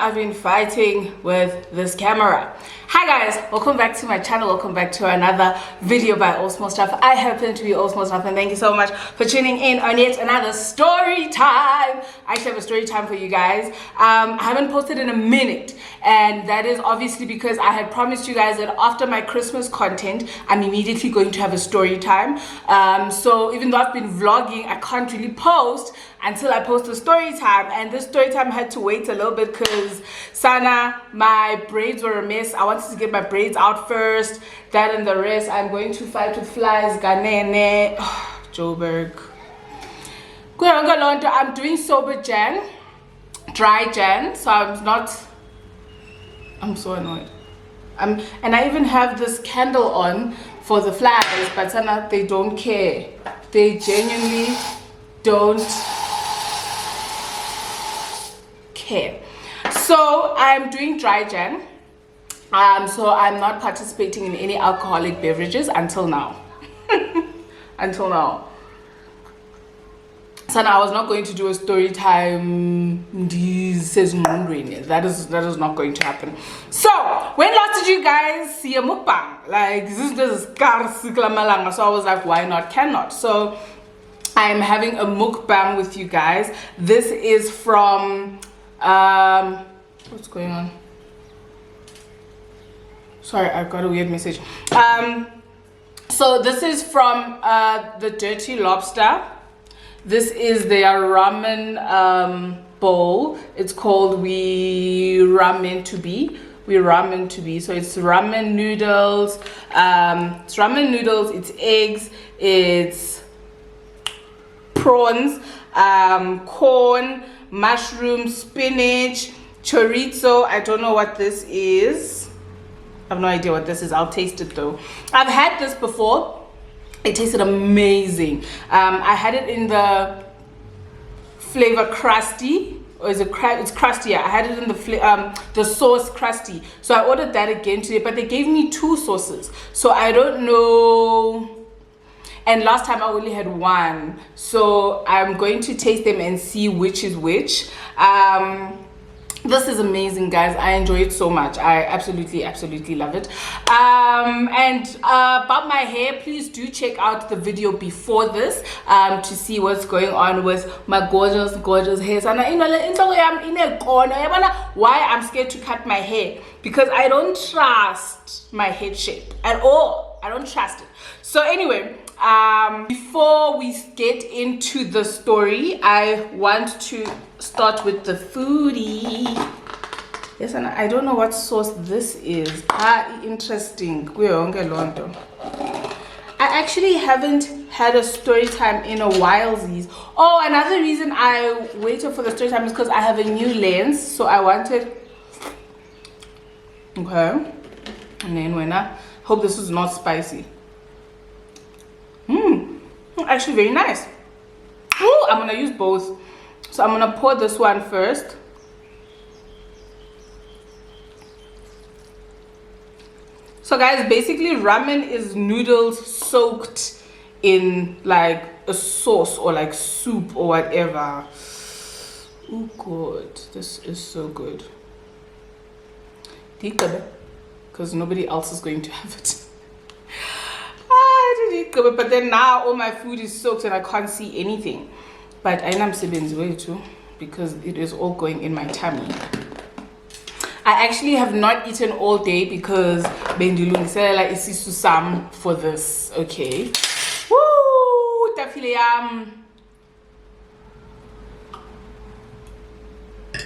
I've been fighting with this camera. Hi guys, welcome back to my channel. Welcome back to another video by All Small Stuff. I happen to be All Small Stuff, and thank you so much for tuning in on yet another story time. I actually have a story time for you guys. I haven't posted in a minute, and that is obviously because I had promised you guys that after my Christmas content, I'm immediately going to have a story time. So even though I've been vlogging, I can't really post until I post a story time, and this story time had to wait a little bit because Sana, my braids were a mess. I wanted to get my braids out first, that and the rest. I'm going to fight with flies, Ganene, Joburg. I'm doing sober Jan, dry Jan, so I'm so annoyed. And I even have this candle on for the flies, but Sana, they don't care. They genuinely don't care. So I'm doing dry Jan. So I'm not participating in any alcoholic beverages until now. Until now. So now I was not going to do a story time. That is not going to happen. So when last did you guys see a mukbang? Like this is so I was like, why not? Cannot. So I am having a mukbang with you guys. This is from what's going on? Sorry, I got a weird message. So this is from the Dirty Lobster. This is their ramen bowl. It's called We Ramen to Be. So it's ramen noodles. It's eggs. It's prawns, corn, mushroom, spinach, chorizo. I don't know what this is. I have no idea what this is. I'll taste it though. I've had this before. It tasted amazing. I had it in the flavor crusty, or is it it's crusty? Yeah, I had it in the sauce crusty. So I ordered that again today, but they gave me two sauces, so I don't know. And last time I only had one, so I'm going to taste them and see which is which. This is amazing, guys. I enjoy it so much. I absolutely love it. And about my hair, please do check out the video before this to see what's going on with my gorgeous hair. Why I'm scared to cut my hair? Because I don't trust my head shape at all. I don't trust it. So anyway, before we get into the story, I want to start with the foodie. Yes, and I don't know what sauce this is. Interesting. I actually haven't had a story time in a while. Oh, another reason I waited for the story time is because I have a new lens, so I wanted. Okay, and then when I hope this is not spicy. Actually very nice. Oh, I'm gonna use both. So I'm gonna pour this one first. So guys, basically ramen is noodles soaked in like a sauce or like soup or whatever. Oh god, this is so good. Because nobody else is going to have it. But then now all my food is soaked and I can't see anything. But I am Siben's way too, because it is all going in my tummy. I actually have not eaten all day because Bendilungisela is susam for this. Okay. Woo! Tafileyam.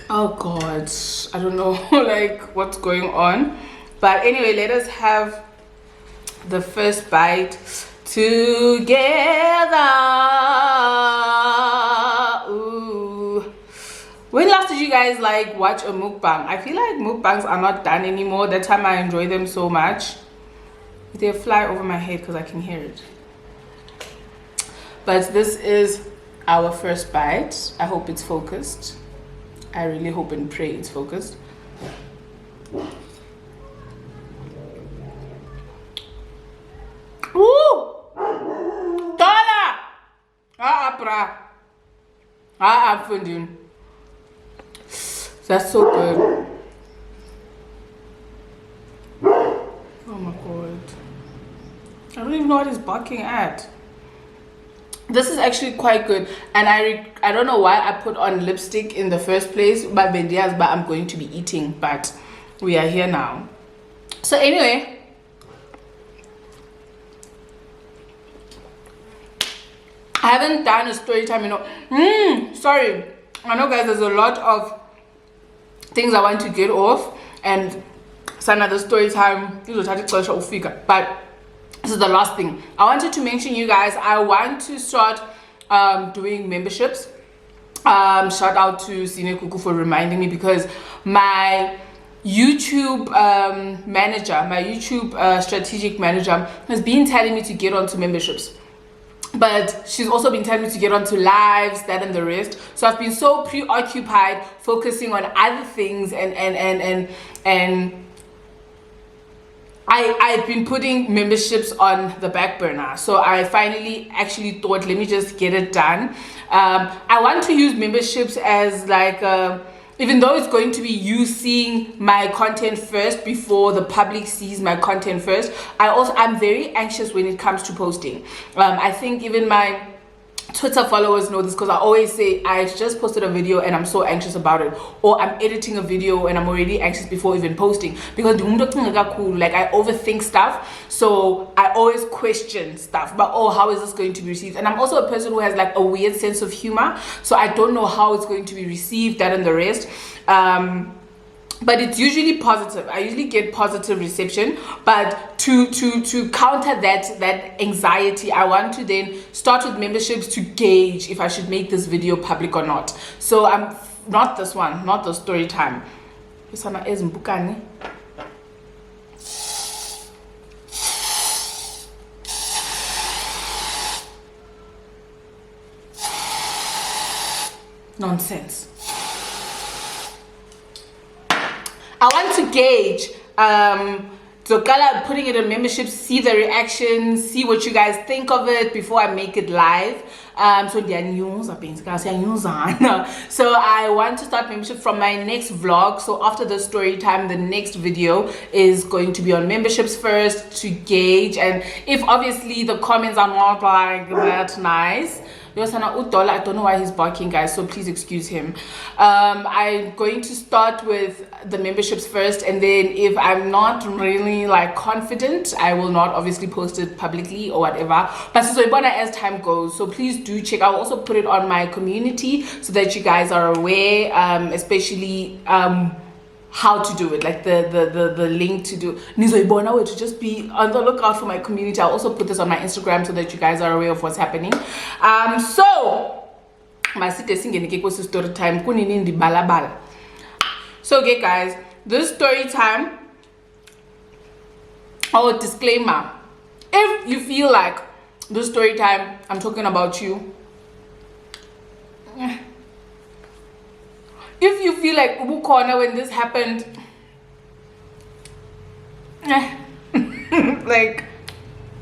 Oh god, I don't know like what's going on. But anyway, let us have the first bite together. Ooh. When last did you guys like watch a mukbang? I feel like mukbangs are not done anymore. That time I enjoy them so much. They fly over my head because I can hear it. But this is our first bite. I hope it's focused. I really hope and pray it's focused. Ooh! Dollar! I'm funding. That's so good. I don't even know what he's barking at. This is actually quite good, and I don't know why I put on lipstick in the first place, but I'm going to be eating, but we are here now. So anyway, I haven't done a story time, sorry, I know guys, there's a lot of things I want to get off, and some other story time, but this is the last thing I wanted to mention, you guys. I want to start doing memberships. Shout out to Sine Kuku for reminding me, because my YouTube manager, my YouTube strategic manager, has been telling me to get onto memberships, but she's also been telling me to get onto lives, that and the rest. So I've been so preoccupied focusing on other things, and I've been putting memberships on the back burner. So I finally actually thought, let me just get it done. I want to use memberships as like even though it's going to be you seeing my content first before the public sees my content first, I'm very anxious when it comes to posting. I think even my Twitter followers know this, because I always say I just posted a video and I'm so anxious about it, or I'm editing a video and I'm already anxious before even posting, because like I overthink stuff, so I always question stuff, but how is this going to be received? And I'm also a person who has like a weird sense of humor, so I don't know how it's going to be received, that and the rest. But it's usually positive. I usually get positive reception, but to counter that anxiety, I want to then start with memberships to gauge if I should make this video public or not. So I'm not this one, not the story time. Nonsense. I want to gauge putting it in membership, see the reactions, see what you guys think of it before I make it live. So there are news, so I want to start membership from my next vlog. So after the story time, the next video is going to be on memberships first, to gauge, and if obviously the comments are not like that nice, I don't know why he's barking, guys, so please excuse him. I'm going to start with the memberships first, and then if I'm not really like confident, I will not obviously post it publicly or whatever, but so as time goes. So please do check. I'll also put it on my community so that you guys are aware, especially how to do it, like the link to do to just be on the lookout for my community. I'll also put this on my Instagram so that you guys are aware of what's happening. So my story time. So okay guys, this story time, disclaimer, if you feel like this story time I'm talking about you, if you feel like Ubu Corner when this happened, like,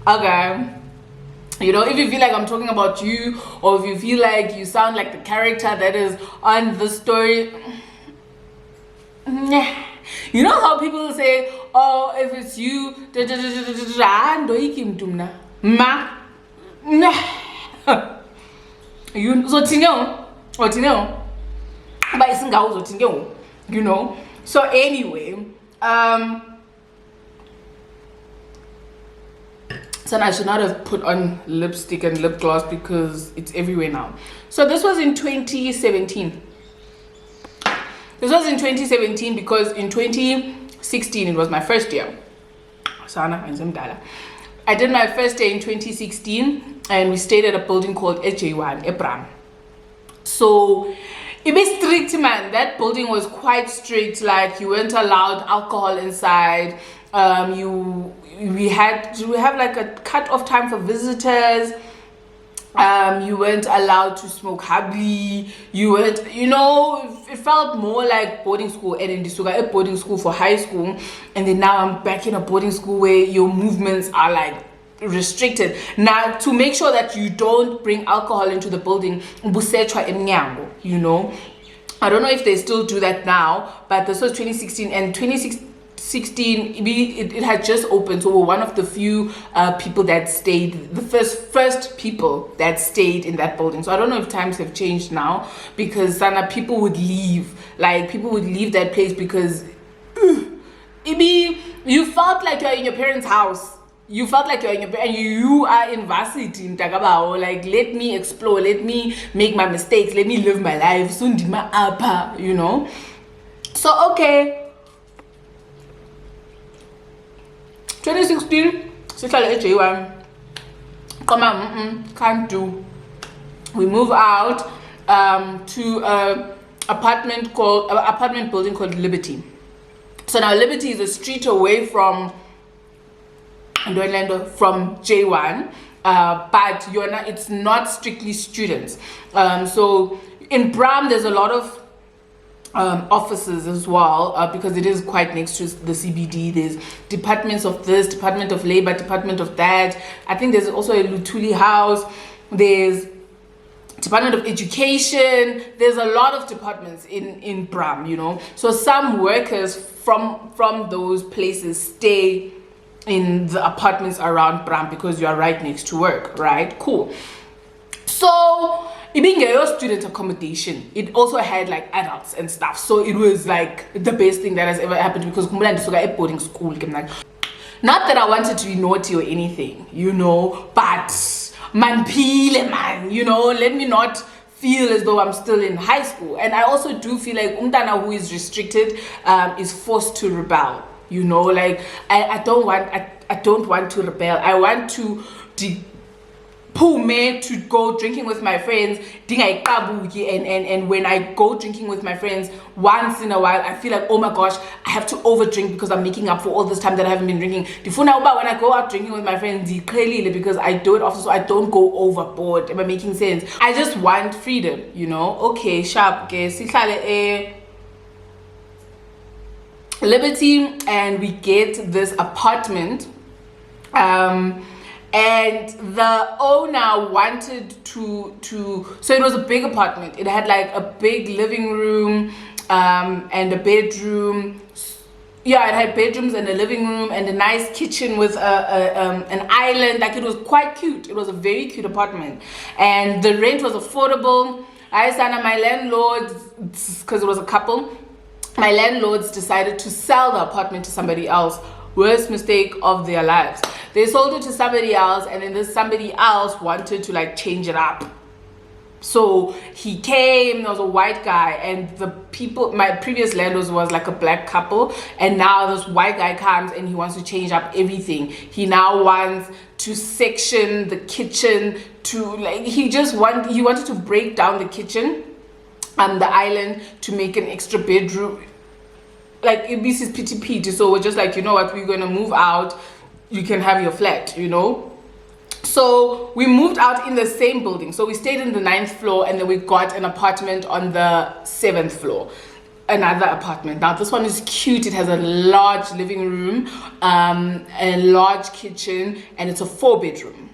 okay, if you feel like I'm talking about you, or if you feel like you sound like the character that is on the story, you know how people say, oh, if it's you, so anyway, so I should not have put on lipstick and lip gloss because it's everywhere now. So this was in 2017. This was in 2017 because in 2016 it was my first year. I did my first day in 2016 and we stayed at a building called HJ1 Ebram. So it was strict, man. That building was quite strict. Like, you weren't allowed alcohol inside. We have like a cut-off time for visitors. You weren't allowed to smoke habli. You weren't, it felt more like boarding school. And in Disuga, a boarding school for high school, and then now I'm back in a boarding school where your movements are like restricted. Now, to make sure that you don't bring alcohol into the building, I don't know if they still do that now, but this was 2016, and 16, it had just opened, so we were one of the few people that stayed, the first people that stayed in that building. So I don't know if times have changed now, because people would leave that place because you felt like you're in your parents' house. You felt like you're in your, and you are in varsity in Tagabao. Like, let me explore, let me make my mistakes, let me live my life. Sundima apa, you know. So okay, 2016, sihlale eJ1. Come on, can't do. We move out to a apartment building called Liberty. So now Liberty is a street away from J1, but it's not strictly students. So in Bram there's a lot of offices as well, because it is quite next to the CBD. There's departments of this, Department of Labor, Department of that. I think there's also a Lutuli house. There's Department of Education. There's a lot of departments in Bram, you know. So some workers from those places stay in the apartments around Bram because you are right next to work, right? Cool. So being a student accommodation, it also had like adults and stuff. So it was like the best thing that has ever happened, because at boarding school. Not that I wanted to be naughty or anything, you know, but man, you know, let me not feel as though I'm still in high school. And I also do feel like umntana who is restricted is forced to rebel, you know. Like I don't want to rebel. I want to to go drinking with my friends, and when I go drinking with my friends once in a while, I feel like, oh my gosh, I have to over drink because I'm making up for all this time that I haven't been drinking. When I go out drinking with my friends, because I do it often, so I don't go overboard. Am I making sense? I just want freedom, you know. Okay, sharp, guys. Liberty, and we get this apartment. And the owner wanted to so it was a big apartment. It had like a big living room and a bedroom. Yeah, it had bedrooms and a living room and a nice kitchen with an island. Like, it was quite cute. It was a very cute apartment, and the rent was affordable. My landlords, because it was a couple, my landlords decided to sell the apartment to somebody else. Worst mistake of their lives. They sold it to somebody else, and then this somebody else wanted to like change it up. So he came, there was a white guy, and the people, my previous landlords was like a black couple, and now this white guy comes and he wants to change up everything. He now wants to section the kitchen to like, he wanted to break down the kitchen and the island to make an extra bedroom. Like, this is pity. So we're just like, you know what, we're gonna move out, you can have your flat, you know. So we moved out in the same building. So we stayed in the 9th floor, and then we got an apartment on the 7th floor, another apartment. Now this one is cute. It has a large living room, a large kitchen, and it's a 4-bedroom.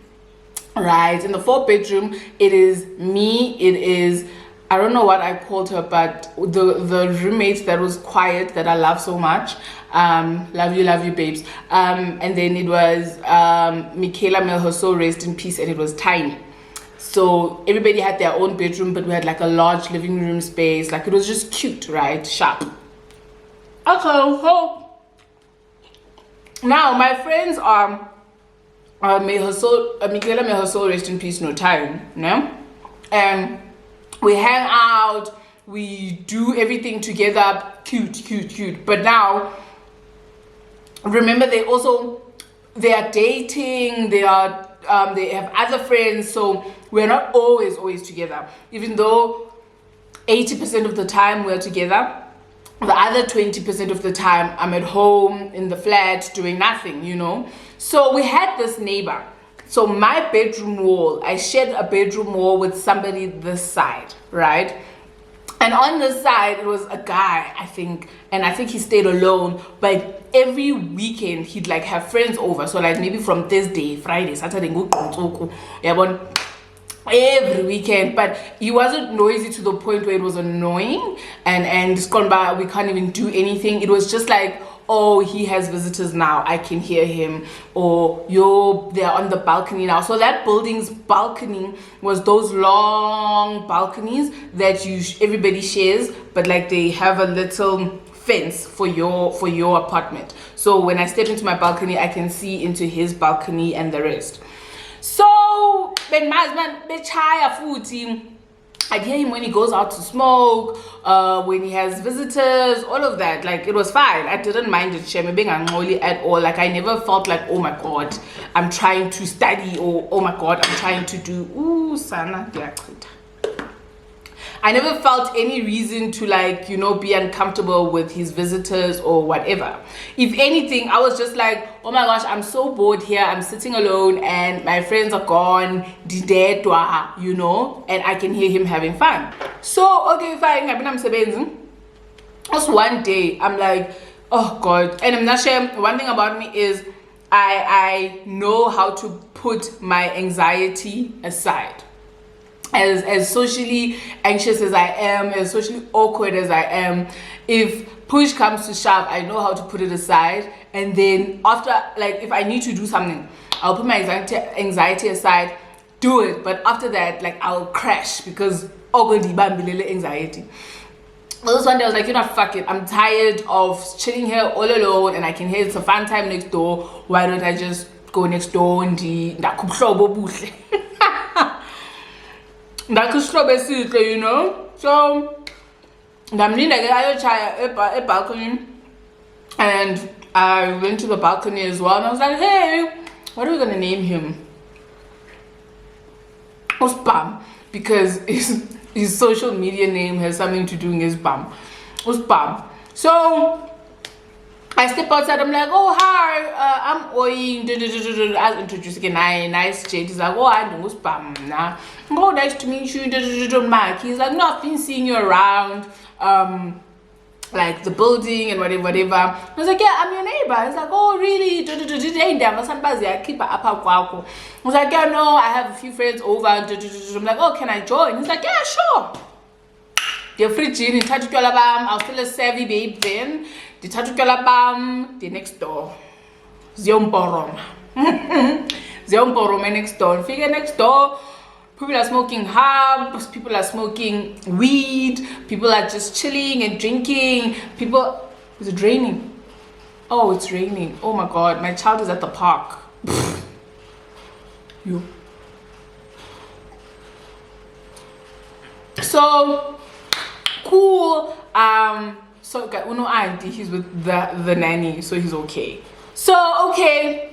Right, in the 4-bedroom, it is me, it is, I don't know what I called her, but the roommate that was quiet, that I love so much. Love you babes. And then it was Michaela, may her soul rest in peace, and it was tiny. So everybody had their own bedroom, but we had like a large living room space. Like, it was just cute, right? Sharp. Okay, so now my friends are may her soul, Michaela, may her soul rest in peace, no time, no? And we hang out, we do everything together, cute. But now, remember, they are dating, they have other friends, so we're not always together. Even though 80% of the time we're together, the other 20% of the time I'm at home in the flat doing nothing, you know. So we had this neighbor. So my bedroom wall, I shared a bedroom wall with somebody this side, right? And on this side, it was a guy, I think, and I think he stayed alone, but every weekend he'd like have friends over. So like maybe from Thursday, Friday, Saturday, every weekend. But he wasn't noisy to the point where it was annoying, and we can't even do anything. It was just like oh, he has visitors now, I can hear him, or yo, they're on the balcony now. So that building's balcony was those long balconies that everybody shares, but like they have a little fence for your apartment. So when I step into my balcony, I can see into his balcony and the rest. So when my husband I'd hear him when he goes out to smoke, when he has visitors, all of that. Like, it was fine. I didn't mind it, being unholy at all. Like, I never felt like, oh my god, I'm trying to study, or oh my god, I'm trying to do sana. I never felt any reason to, like, you know, be uncomfortable with his visitors or whatever. If anything, I was just like, oh my gosh, I'm so bored here. I'm sitting alone and my friends are gone, you know, and I can hear him having fun. So, okay, fine. I'm just one day, I'm like, oh God. And I'm not sure, one thing about me is I know how to put my anxiety aside. As socially anxious as I am, as socially awkward as I am, if push comes to shove, I know how to put it aside. And then after, like, if I need to do something, I'll put my anxiety aside, do it. But after that, like, I'll crash because anxiety. Well, this one day I was like, you know, fuck it. I'm tired of chilling here all alone, and I can hear it's a fun time next door. Why don't I just go next door and you know? So I'm leaning a balcony, and I went to the balcony as well, and I was like, hey, what are we gonna name him? Uspam, because his social media name has something to do with his bum. Uspam. So I step outside, I'm like, oh, hi, I'm Oyin. I was introducing a nice Jade. He's like, oh, I know Uspam. Oh, nice to meet you. Mark. He's like, no, I've been seeing you around, like the building and whatever. I was like, yeah, I'm your neighbor. He's like, oh, really? I was like, yeah, no, I have a few friends over. I'm like, oh, can I join? He's like, yeah, sure. They're free gin. I'll still a savvy babe then. The next door. Ziomborom next door. Figure next door. People are smoking herbs, people are smoking weed, people are just chilling and drinking. Is it raining? Oh, it's raining. Oh my god, my child is at the park. You. So cool. So Uno auntie, he's with the nanny, so he's okay. So okay.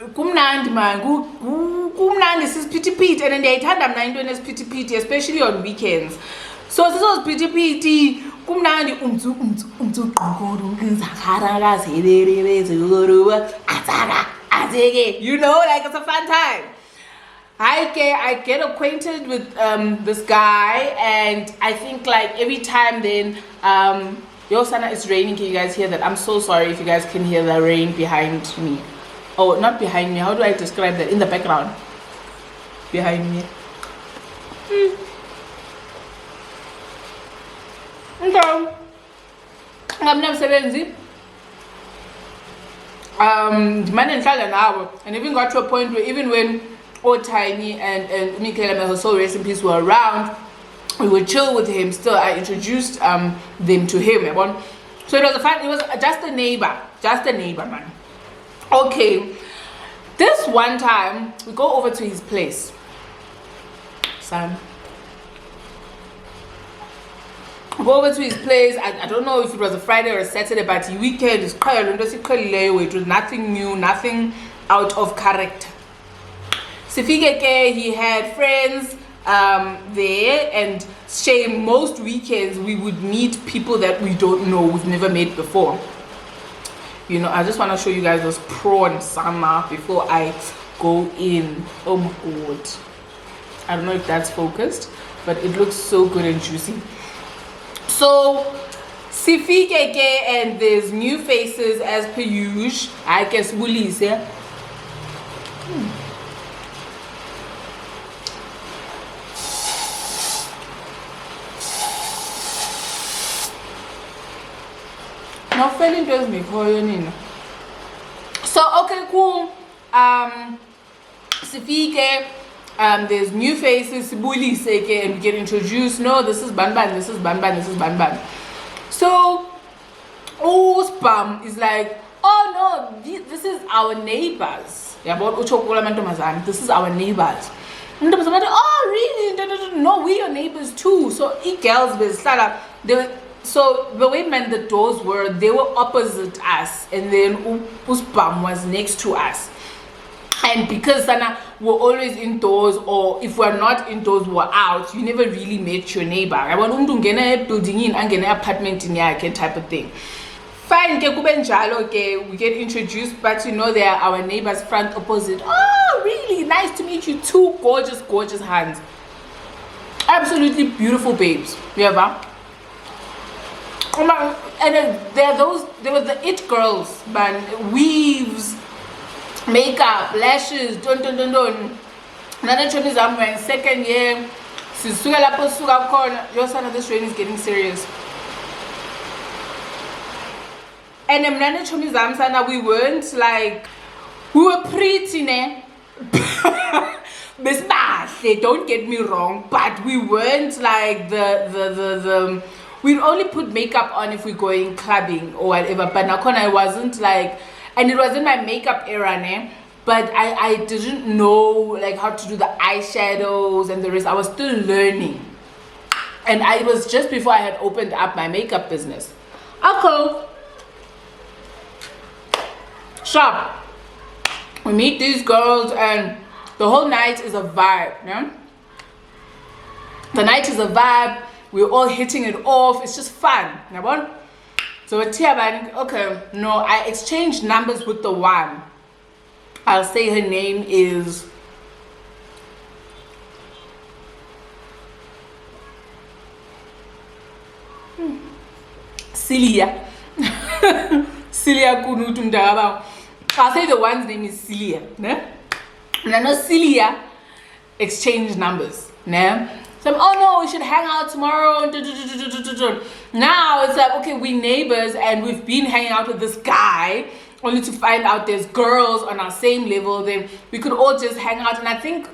Kumnandi man, kumnandi sis piti, and then they had them 9 doing piti, especially on weekends. So this was piti, kumnandi you know, like it's a fun time. I get acquainted with this guy, and I think like every time then Yosana, it's raining. Can you guys hear that? I'm so sorry if you guys can hear the rain behind me. Oh, not behind me. How do I describe that? In the background. Behind me. Okay. I'm not seventy. Man and even got to a point where even when Tiny and Michaela, may her soul rest in peace, were around, we would chill with him still. I introduced them to him. So it was it was just a neighbor man. Okay, this one time we go over to his place. Son. Go over to his place. I don't know if it was a Friday or a Saturday, but the weekend is quite it was nothing new, nothing out of character. Sifike, he had friends there, and shame most weekends we would meet people that we don't know, we've never met before. You know, I just want to show you guys this prawn sama before I go in. Oh my god, I don't know if that's focused, but it looks so good and juicy. So Sifike, and there's new faces as per usual. I guess Woolies, yeah. Now feeling does me nina. So okay, cool. Sifike, there's new faces, Sibuli Seke, and we get introduced. No, this is Banban, this is Banban, this is Banban. So Spam is like, oh no, this is our neighbors. Yeah, but this is our neighbors. And oh really? No, we are neighbors too. So girls so the way the doors were, they were opposite us, and then Spam was next to us. And because we're always indoors, or if we're not indoors, we're out, you never really met your neighbor. I want to get a building in and get an apartment in here type of thing. Fine, we get introduced, but you know, they are our neighbors front opposite. Oh, really? Nice to meet you. Two gorgeous hands. Absolutely beautiful babes. Yeah, and there were the it girls, man. Weaves, makeup, lashes, don. Another Chinese is in second year. Your son of this train is getting serious. And Mnana Chinese Amsana, we weren't like, we were pretty, ne? Don't get me wrong, but we weren't like the we'd only put makeup on if we're going clubbing or whatever. But Nakona, I wasn't like, and it was in my makeup era, ne? But I didn't know like how to do the eyeshadows and the rest. I was still learning, and it was just before I had opened up my makeup business. Okay, shop. We meet these girls, and the whole night is a vibe. Yeah? The night is a vibe. We're all hitting it off. It's just fun. So okay, no, I exchanged numbers with the one. I'll say her name is Celia. Celia Kunutum Daraba. I'll say the one's name is Celia. Ne? And I know Celia exchanged numbers. Ne? So oh no, we should hang out tomorrow. Now it's like, okay, we neighbors and we've been hanging out with this guy, only to find out there's girls on our same level. Then we could all just hang out. And I think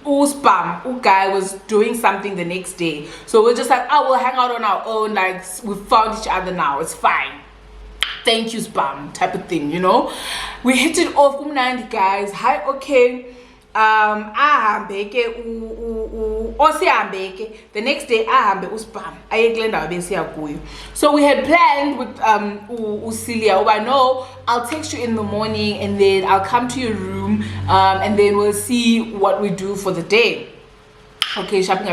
Spam guy was doing something the next day, so we're just like, oh, we'll hang out on our own. Like we found each other now. It's fine. Thank you, Spam, type of thing, you know. We hit it off, guys. Hi, okay. The next day so we had planned with Celia, I know I'll text you in the morning and then I'll come to your room and then we'll see what we do for the day. Okay, shopping.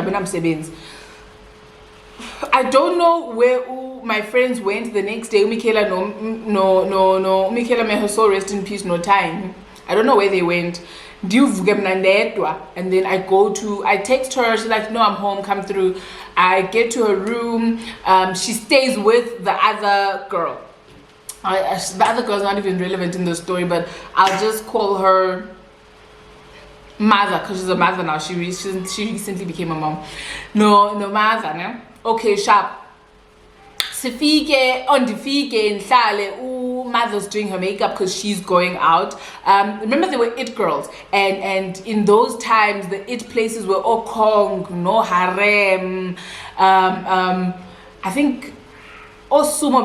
I don't know where my friends went the next day. Michaela, no. Michaela, may her soul rest in peace. No time. I don't know where they went. And then I text her. She's like, no, I'm home, come through. I get to her room. She stays with the other girl. The other girl's not even relevant in the story, but I'll just call her mother, because she's a mother now. She recently became a mom. No mother, no? Okay, sharp. Sifike on the fike and mother's doing her makeup because she's going out. Remember, they were it girls, and in those times the it places were all kong, no harem. I think Osuma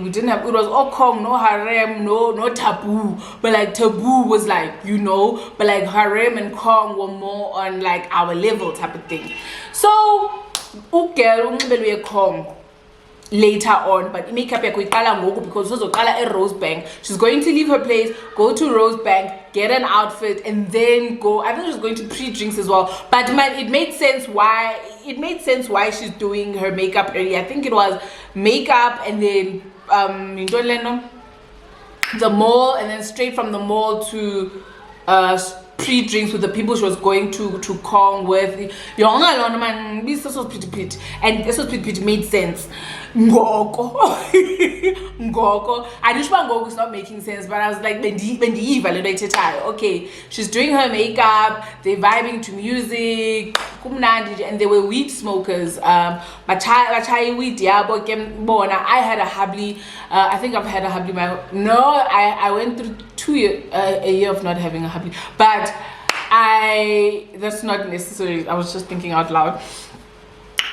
we didn't have, it was all kong, no harem, no taboo. But like taboo was like, you know, but like harem and kong were more on like our level type of thing. So girl kong later on, but makeup because Rosebank. She's going to leave her place, go to Rosebank, get an outfit, and then go. I think she's going to pre-drinks as well. But man, it made sense why she's doing her makeup early. I think it was makeup and then the mall, and then straight from the mall to pre-drinks with the people she was going to Kong with. This was pretty, and this was pretty made sense. Ngoko. I just want Ngoko is not making sense, but I was like, okay, she's doing her makeup, they're vibing to music, kumnandi, and they were weed smokers. Bachayi weed yabo ke bona. I had a habli. I think I've had a habli. I went through a year of not having a habli, but that's not necessary. I was just thinking out loud.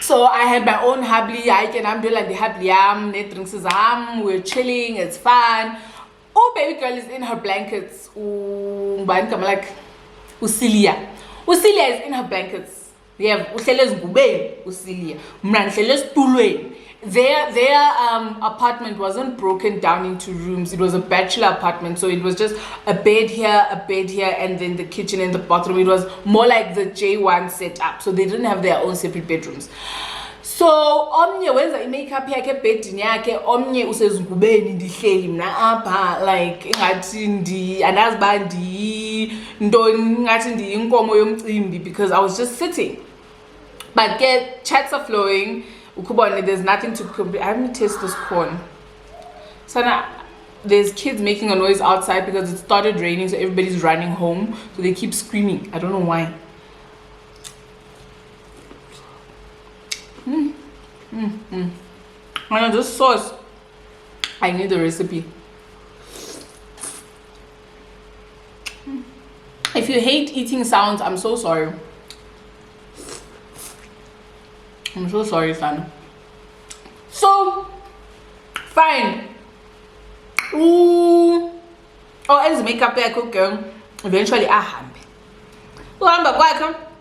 So I had my own habli. I'm doing like the habli net drinks we're chilling, it's fun. Oh, baby girl is in her blankets. Like Usilia is in her blankets. They have Usilia. Their apartment wasn't broken down into rooms. It was a bachelor apartment, so it was just a bed here, and then the kitchen and the bathroom. It was more like the J1 setup, so they didn't have their own separate bedrooms. So omnye wenza imakeup yakhe ebedini yakhe, omnye usezingubeni ndihleli mna apha like ingathi andazi ba ntoni ngathi ndiyinkomo yomcimbi, because I was just sitting. But chats are flowing. Ukubone, there's nothing to complain. I haven't tasted this corn. So now there's kids making a noise outside because it started raining, so everybody's running home, so they keep screaming. I don't know why. I know this sauce, I need the recipe. If you hate eating sounds, I'm so sorry. I'm so sorry, son. So fine. Ooh. Oh, as makeup I cook. Eventually I hambe.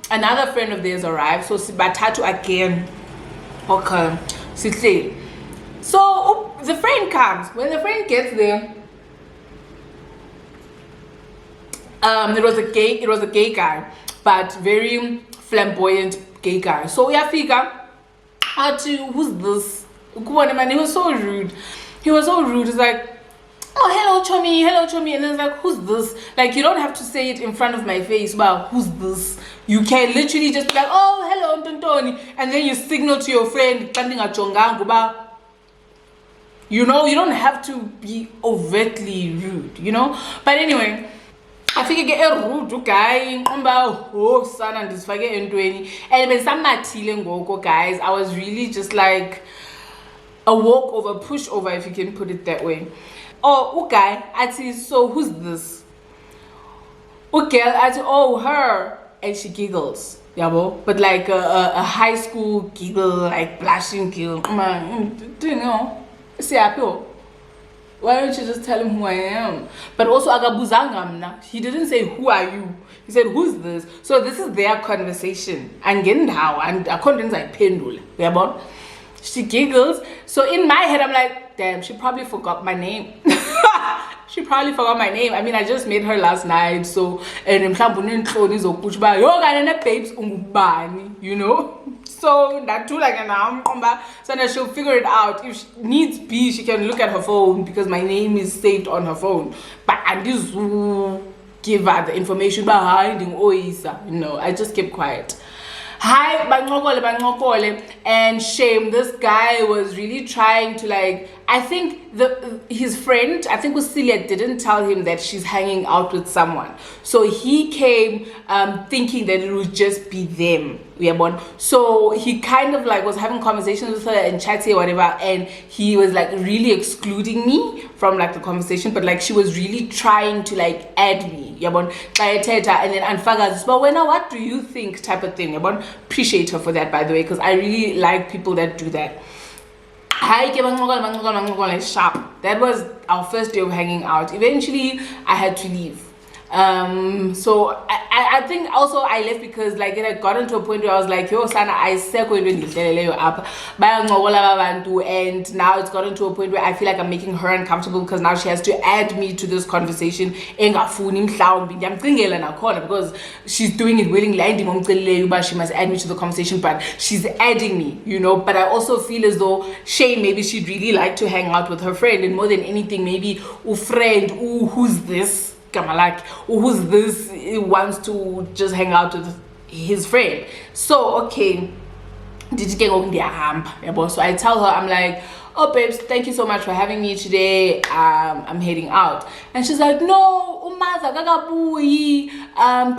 Another friend of theirs arrived, so sibatatu again. Okay, so the friend comes. When the friend gets there, it was a gay guy, but very flamboyant gay guy. So we figure out who's this? Man, he was so rude. He's like, oh, hello Chomi, and then it's like, who's this? Like, you don't have to say it in front of my face. Wow, who's this? You can literally just be like, oh, hello Tontoni, and then you signal to your friend, you know, you don't have to be overtly rude, you know. But anyway, I think get a rude guy. Oh, son, and this forget entweni. And when some guys, I was really just like a walkover, pushover, if you can put it that way. Oh, okay, so who's this? Okay, oh, her, and she giggles, but like a high school giggle, like blushing giggle. Do you know? Why don't you just tell him who I am? But also agabuzanga, he didn't say who are you. He said who's this? So this is their conversation. And getting how and according to pendule. She giggles. So in my head I'm like, damn, she probably forgot my name. She probably forgot my name. I mean, I just made her last night, so and babes, you know. So that too, like so now she'll figure it out. If she needs be, she can look at her phone because my name is saved on her phone. But I just give her the information behind Oisa. No, I just kept quiet. Hi, Bangokole, and shame. This guy was really trying to like. I think his friend, I think Usilia, didn't tell him that she's hanging out with someone. So he came thinking that it would just be them. So he kind of like was having conversations with her and chatting or whatever, and he was like really excluding me from like the conversation, but like she was really trying to like add me. And then unfagas, but what do you think type of thing. Appreciate her for that, by the way, because I really like people that do that. Sharp. That was our first day of hanging out. Eventually I had to leave. So I think also I left because like it had gotten to a point where I was like, yo sana, I up, and now it's gotten to a point where I feel like I'm making her uncomfortable because now she has to add me to this conversation because she's doing it willingly, but she must add me to the conversation, but she's adding me, you know. But I also feel as though maybe she'd really like to hang out with her friend, and more than anything maybe friend, who's this? Like, who's this? He wants to just hang out with his friend. So okay, did you get on their hamp? So I tell her, I'm like, oh babes, thank you so much for having me today. I'm heading out. And she's like, no, umaza kakabuyi.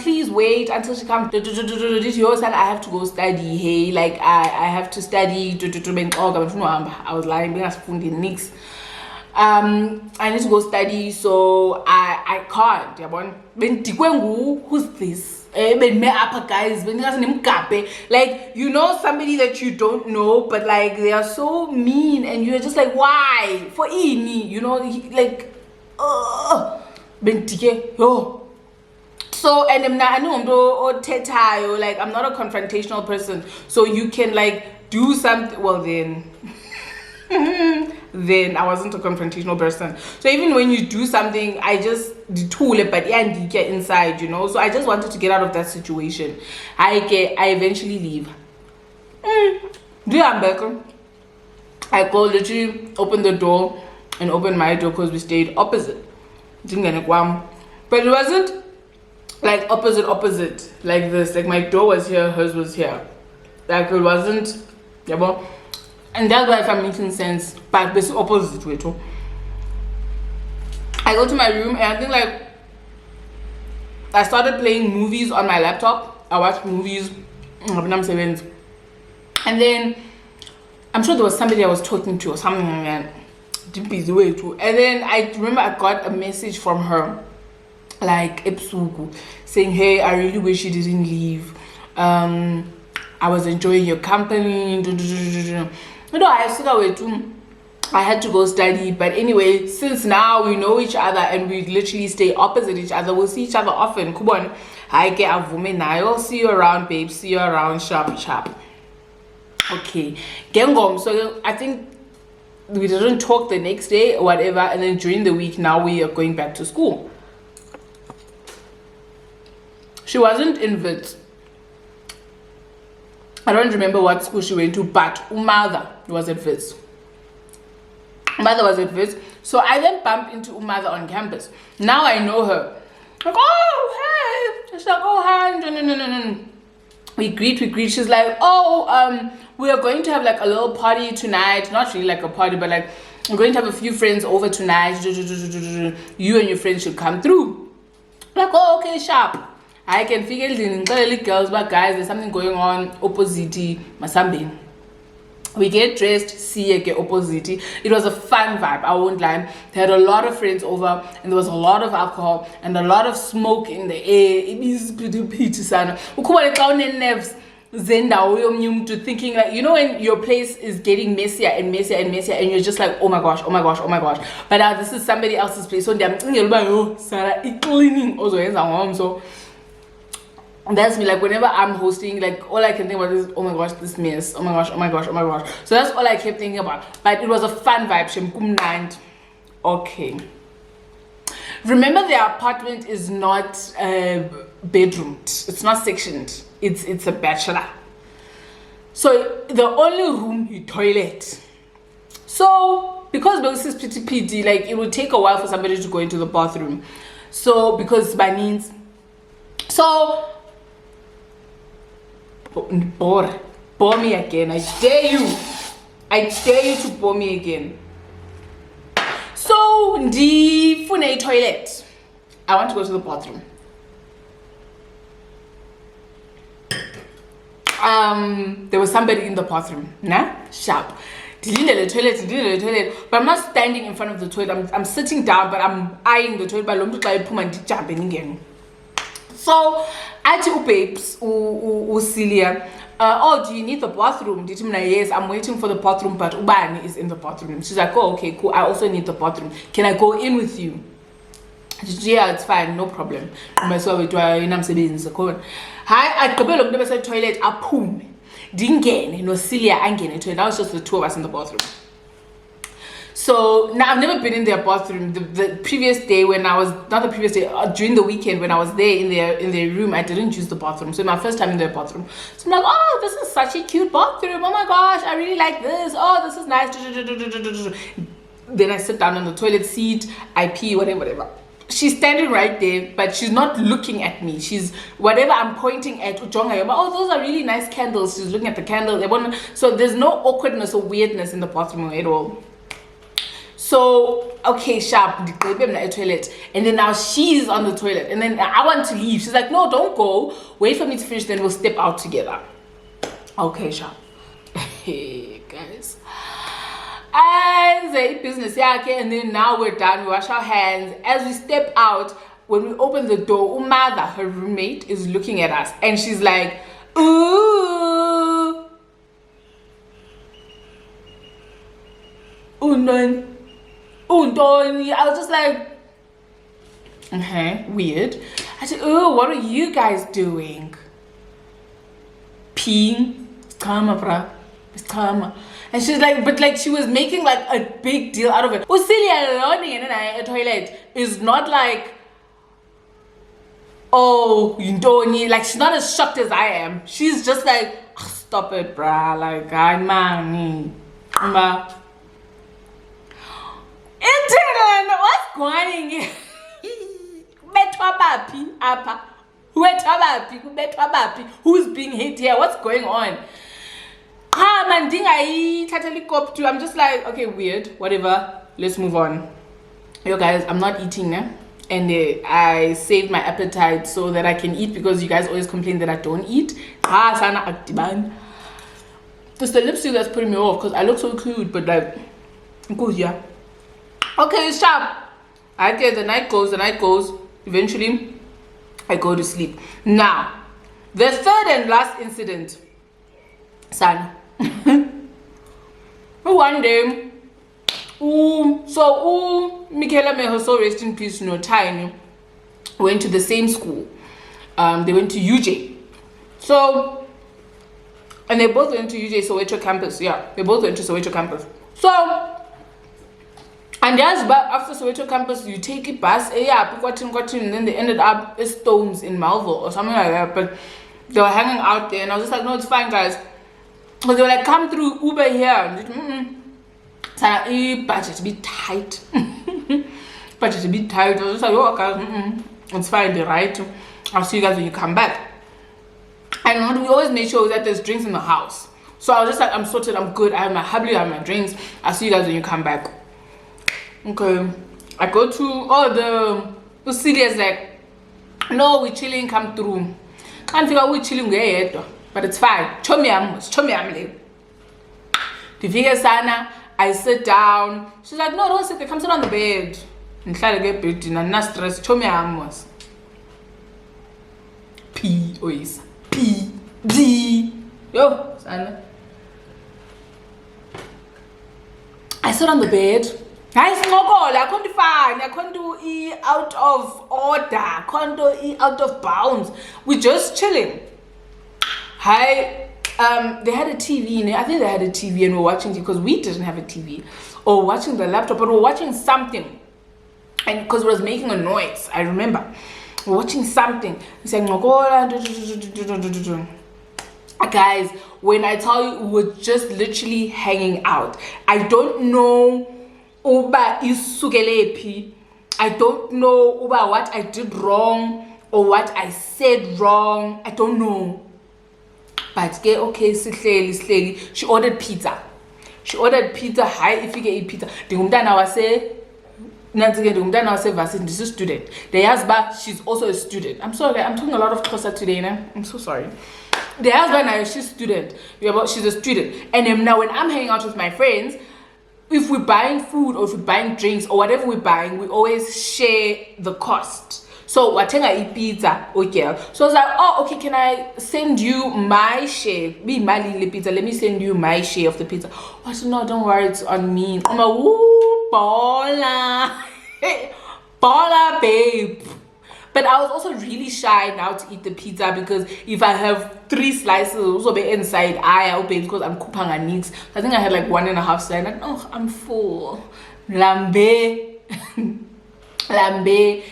Please wait until she comes. I have to go study. Hey, like I have to study. I was lying, nix. I need to go study, so I can't. Who's this? Guys, like, you know, somebody that you don't know, but like they are so mean, and you're just like, why? For me, you know, like, so, and I know like, I'm not a confrontational person, so you can like do something. Well, then I wasn't a confrontational person. So even when you do something, I just tool it, but yeah, and get inside, you know. So I just wanted to get out of that situation. I eventually leave. I'm back. I go literally open the door and open my door because we stayed opposite. But it wasn't like opposite like this. Like my door was here, hers was here. Like it wasn't, yeah. And that's why, if I'm making sense, but it's opposite way too. I go to my room and I think like I started playing movies on my laptop. I watched movies when I'm 7, and then I'm sure there was somebody I was talking to or something like that. Busy way too. And then I remember I got a message from her, like Epsuku, saying, hey, I really wish you didn't leave. I was enjoying your company. You know, I had to go study, but anyway, since now we know each other and we literally stay opposite each other, we'll see each other often. Come on, I'll see you around, babe. See you around, sharp. Okay, Gengom. So I think we didn't talk the next day or whatever, and then during the week now we are going back to school. She wasn't in Beauts. I don't remember what school she went to, but Umatha was at Beauts. Umatha was at Beauts. So I then bumped into Umatha on campus. Now I know her. Like, oh, hey. She's like, oh, hi. No. We greet. She's like, oh, we are going to have like a little party tonight. Not really like a party, but like we're going to have a few friends over tonight. You and your friends should come through. Like, oh, okay, sharp. I can figure it girls, but guys, there's something going on opposite Masambi. We get dressed, see a opposite. It was a fun vibe, I won't lie. They had a lot of friends over, and there was a lot of alcohol and a lot of smoke in the air. It is pretty peachy sana. Nerves. To thinking like, you know, when your place is getting messier and you're just like, oh my gosh, but this is somebody else's place, so they're cleaning also. So that's me. Like whenever I'm hosting, like all I can think about is, oh my gosh, this mess, oh my gosh. So that's all I kept thinking about. But it was a fun vibe. Okay, remember, the apartment is not bedroomed, it's not sectioned, it's a bachelor. So the only room is toilet. So because Beauts is pretty PD, like it would take a while for somebody to go into the bathroom. So because by means, so bore me again. I dare you to bore me again. So the fune toilet, I want to go to the bathroom. There was somebody in the bathroom. Sharp. Did the toilet, but I'm not standing in front of the toilet. I'm sitting down, but I'm eyeing the toilet. But I'm not jumping again. So I told babes, Celia, oh, do you need the bathroom? Did you say yes? I'm waiting for the bathroom, but Ubani is in the bathroom. She's like, oh, okay, cool. I also need the bathroom. Can I go in with you? Yeah, it's fine, no problem. I go to the toilet. I boom. Didn't get no Celia and get into it. That was just the two of us in the bathroom. So now I've never been in their bathroom. The previous day when I was, not the previous day, during the weekend when I was there in their room, I didn't use the bathroom. So my first time in their bathroom. So I'm like, oh, this is such a cute bathroom. Oh my gosh, I really like this. Oh, this is nice. Then I sit down on the toilet seat, I pee, whatever. She's standing right there, but she's not looking at me. She's whatever I'm pointing at. Oh, those are really nice candles. She's looking at the candles. So there's no awkwardness or weirdness in the bathroom at all. So, okay, sharp, the toilet. And then now she's on the toilet. And then I want to leave. She's like, no, don't go. Wait for me to finish, then we'll step out together. Okay, sharp. Hey, guys. And the business, yeah, okay. And then now we're done. We wash our hands. As we step out, when we open the door, Umada, her roommate, is looking at us. And she's like, ooh. Undon. I was just like, okay, weird. I said, oh, what are you guys doing? Peeing? It's karma, bruh. It's karma. And she's like, but like she was making like a big deal out of it. Usilia learning in a toilet is not like, oh, you don't need, like she's not as shocked as I am. She's just like, oh, stop it, bruh. Like, God, man. Internet, what's going on? Who's being hit here? What's going on? I'm just like, okay, weird, whatever. Let's move on. Yo, guys, I'm not eating now. And I saved my appetite so that I can eat because you guys always complain that I don't eat. It's the lipstick that's putting me off because I look so cute, but like, good, yeah. Okay, sharp. I get the night goes. Eventually, I go to sleep. Now, the third and last incident, son. One day, Michaela may also rest in peace, no time, went to the same school. They went to UJ. So, and they both went to UJ Soweto campus. Yeah, they both went to Soweto campus. So, and there's after Soweto campus, you take a bus, and then they ended up at Stones in Melville or something like that. But they were hanging out there, and I was just like, no, it's fine, guys. But they were like, come through Uber here. So budget to be tight. Budget to be tight. I was just like, oh, guys, it's fine, they're right. I'll see you guys when you come back. And we always make sure that there's drinks in the house. So I was just like, I'm sorted, I'm good. I have my hubby, I have my drinks. I'll see you guys when you come back. Okay, I go to the Celia's like, no, we're chilling, come through. Can't figure out we're chilling yet, but it's fine. The figure sana, I sit down. She's like, no, don't sit there, come sit on the bed. And try to get bed and not stress. P always P D yo sana. I sit on the bed. Guys, I can't find. I can't do out of order. I can't do out of bounds. We're just chilling. Hi. They had a TV. I think they had a TV and we're watching it because we didn't have a TV. Or watching the laptop, but we're watching something. And because it was making a noise, I remember. We're watching something. It's like, guys, when I tell you, we're just literally hanging out. I don't know. Uba isukelepi. I don't know Uba what I did wrong or what I said wrong. I don't know. But okay, slowly. She ordered pizza. Hi, if you get pizza. The umdana was say, this is student. The husband, she's also a student. I'm sorry, I'm talking a lot of Xhosa today, nah? I'm so sorry. The husband, she's student. She's a student. And then now when I'm hanging out with my friends, if we're buying food or if we're buying drinks or whatever we're buying, we always share the cost. So watenga pizza, okay. So I was like, oh, okay, can I send you my share? Be my little pizza. Let me send you my share of the pizza. I said, no, don't worry, it's on me. I'm like, woo, baller, baller, babe. But I was also really shy now to eat the pizza because if I have 3 slices, also be inside, I'll be because I'm kupanga nix. I think I had like 1.5 slices. Like, oh, I'm full. Lambe. Lambe.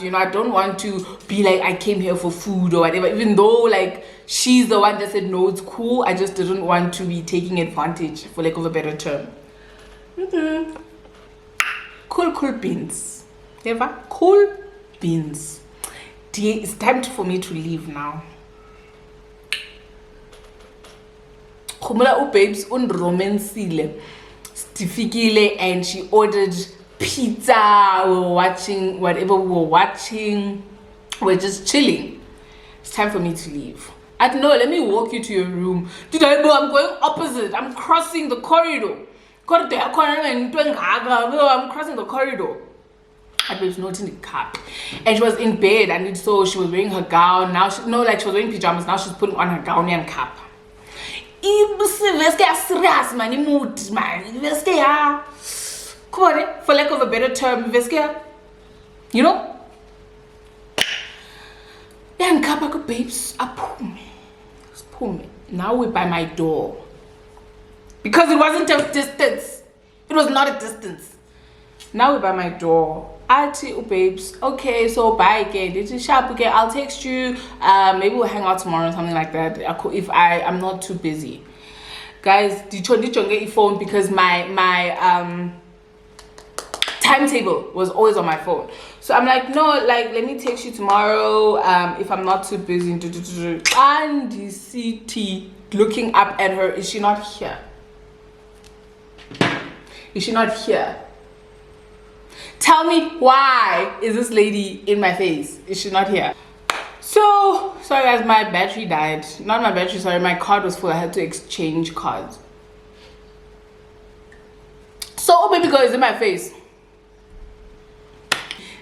You know, I don't want to be like I came here for food or whatever. Even though like she's the one that said no, it's cool. I just didn't want to be taking advantage, for lack of a better term. Cool beans. Never cool beans. It's time for me to leave now. Khumula babes unromancile. Tifikile, and she ordered pizza. We were watching whatever we were watching. We're just chilling. It's time for me to leave. I don't know, let me walk you to your room. Dude, I'm going opposite. I'm crossing the corridor. I'm crossing the corridor. I was not in the cup. And she was in bed, and so she was wearing her gown. Now she was wearing pajamas. Now she's putting on her gown and cap. For lack of a better term, you know? And Kappa babes, now we're by my door. Because it wasn't a distance. It was not a distance. Now we're by my door. Babes, okay, so bye again. It's sharp again. I'll text you. Maybe we'll hang out tomorrow or something like that. If I'm not too busy. Guys, get phone because my timetable was always on my phone. So I'm like, no, like, let me text you tomorrow if I'm not too busy. And the CT looking up at her. Is she not here? Is she not here? Tell me, why is this lady in my face? Is she not here? So, sorry guys, my battery died. Not my battery, sorry, my card was full. I had to exchange cards. So, baby girl is in my face.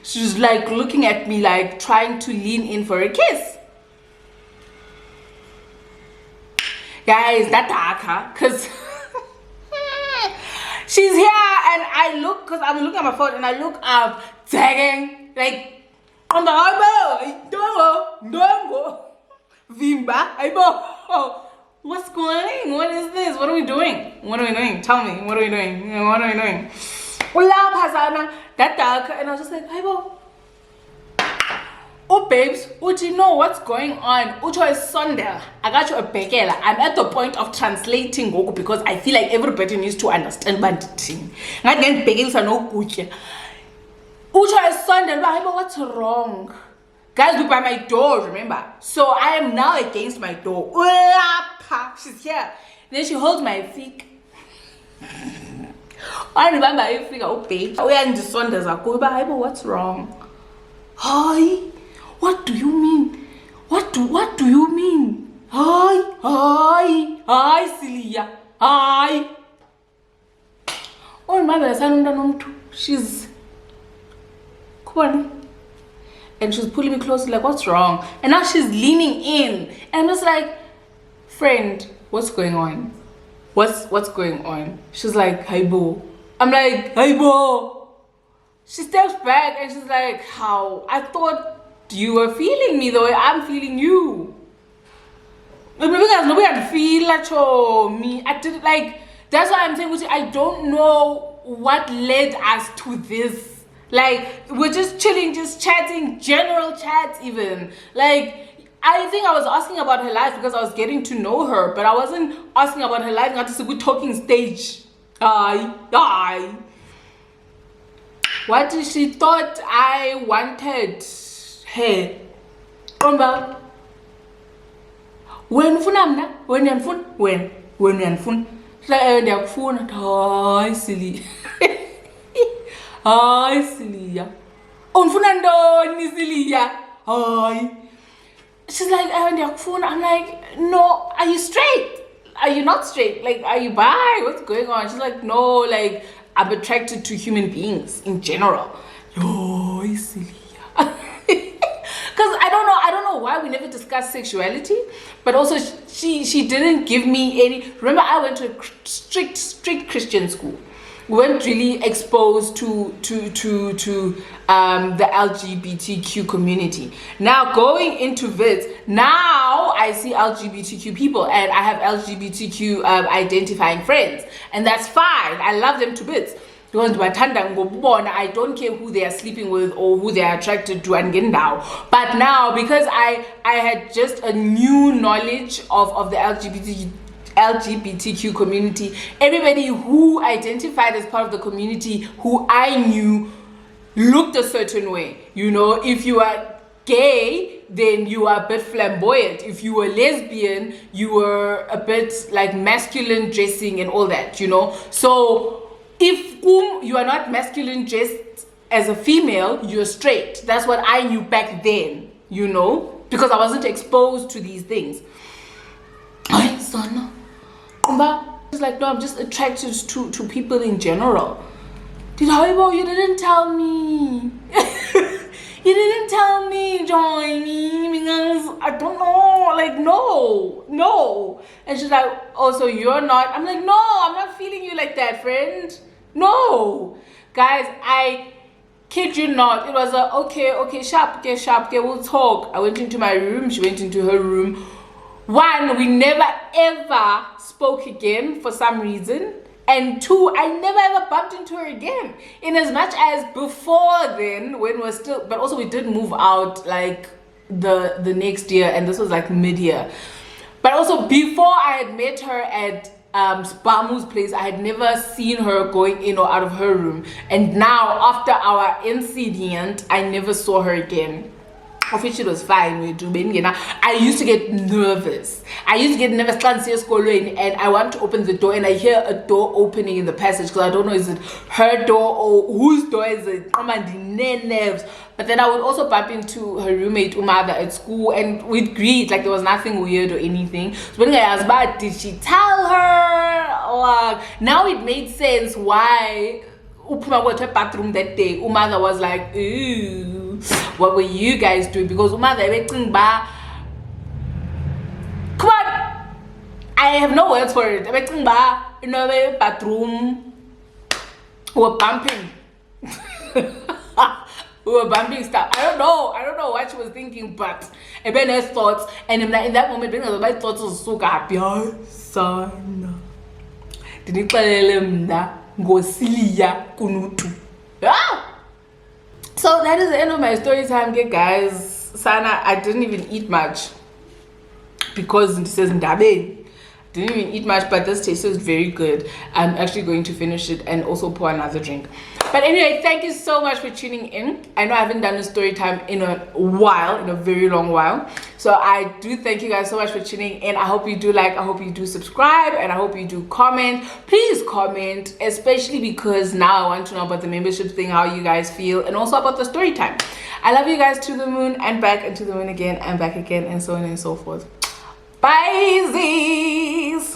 She's like looking at me, like trying to lean in for a kiss. Guys, that dark, huh? Because she's here, and I look, because I'm looking at my phone, and I look up, tagging, like, on the don't go, Vimba, what's going on? What is this? What are we doing? What are we doing? Tell me, what are we doing? What are we doing? That dark, and I was just like, oh babes, would you know what's going on? Ucho is Sunday. I got you a begela. I'm at the point of translating Goku because I feel like everybody needs to understand banditing. And then begels are no good. Ucho is Sunday, but what's wrong? Guys, we're by my door, remember? So I am now against my door. She's here. Then she holds my feet. I remember I figure, oh babe, we are in the Sundays. What's wrong? Hi. What do you mean? What do you mean? Hi, Celia. Hi. Oh, mother, she's and she's pulling me close, like, what's wrong? And now she's leaning in, and I'm just like, friend, what's going on? What's going on? She's like, hi, bo. I'm like, hi, bo. She steps back and she's like, how? I thought you were feeling me the way I'm feeling you. Because nobody had feel like me. I did, like, that's why I'm saying, I don't know what led us to this. Like, we're just chilling, just chatting, general chats even. Like, I think I was asking about her life because I was getting to know her, but I wasn't asking about her life. Not just a good talking stage. Aye. What did she thought I wanted? Hey, Omba. When hi, silly. Hi, Celia. Hi. She's like, I'm like, no, are you straight? Are you not straight? Like, are you bi? What's going on? She's like, no, like, I'm attracted to human beings in general. Hi, Celia. Because I don't know why we never discussed sexuality, but also she didn't give me any. Remember, I went to a strict Christian school. We weren't really exposed to the LGBTQ community. Now going into Beauts, now I see LGBTQ people and I have LGBTQ identifying friends, and that's fine. I love them to bits. I don't care who they are sleeping with or who they are attracted to and getting down. But now, because I had just a new knowledge of the LGBTQ community, everybody who identified as part of the community who I knew looked a certain way. You know, if you are gay, then you are a bit flamboyant. If you were lesbian, you were a bit like masculine dressing and all that, you know. So if you are not masculine dressed as a female, you're straight. That's what I knew back then, you know, because I wasn't exposed to these things. It's like, no, I'm just attracted to people in general. You didn't tell me. You didn't tell me, Johnny, because I don't know. Like, no. And she's like, oh, so you're not? I'm like, no, I'm not feeling you like that, friend. No. Guys, I kid you not. It was a, okay, sharp, we'll talk. I went into my room. She went into her room. One, we never ever spoke again for some reason. And two, I never ever bumped into her again. In as much as before then, when we're still, but also we did move out like the next year, and this was like mid-year. But also before I had met her at Spamu's place, I had never seen her going in or out of her room. And now, after our incident, I never saw her again. Of which it was fine. I used to get nervous. And I want to open the door and I hear a door opening in the passage because I don't know, is it her door or whose door is it? But then I would also bump into her roommate Umada at school and we'd greet like there was nothing weird or anything. So when I asked about, did she tell her? Or now it made sense why Upuma went to her bathroom that day. Umada was like, ooh, what were you guys doing? Because Umada, come on, I have no words for it. In the bathroom, we were bumping. We were bumping stuff. I don't know what she was thinking, but Ebene's thoughts, and in that moment, my thoughts was so happy. Son, didn't go kunutu. So that is the end of my story time, guys. Sana, I didn't even eat much because it says ndabe. Didn't even eat much, but this tastes very good. I'm actually going to finish it and also pour another drink. But anyway, thank you so much for tuning in. I know I haven't done a story time in a very long while. So I do thank you guys so much for tuning in. I hope you do like, I hope you do subscribe, and I hope you do comment. Please comment, especially because now I want to know about the membership thing, how you guys feel, and also about the story time. I love you guys to the moon and back, and to the moon again and back again, and so on and so forth. Bye, Z's.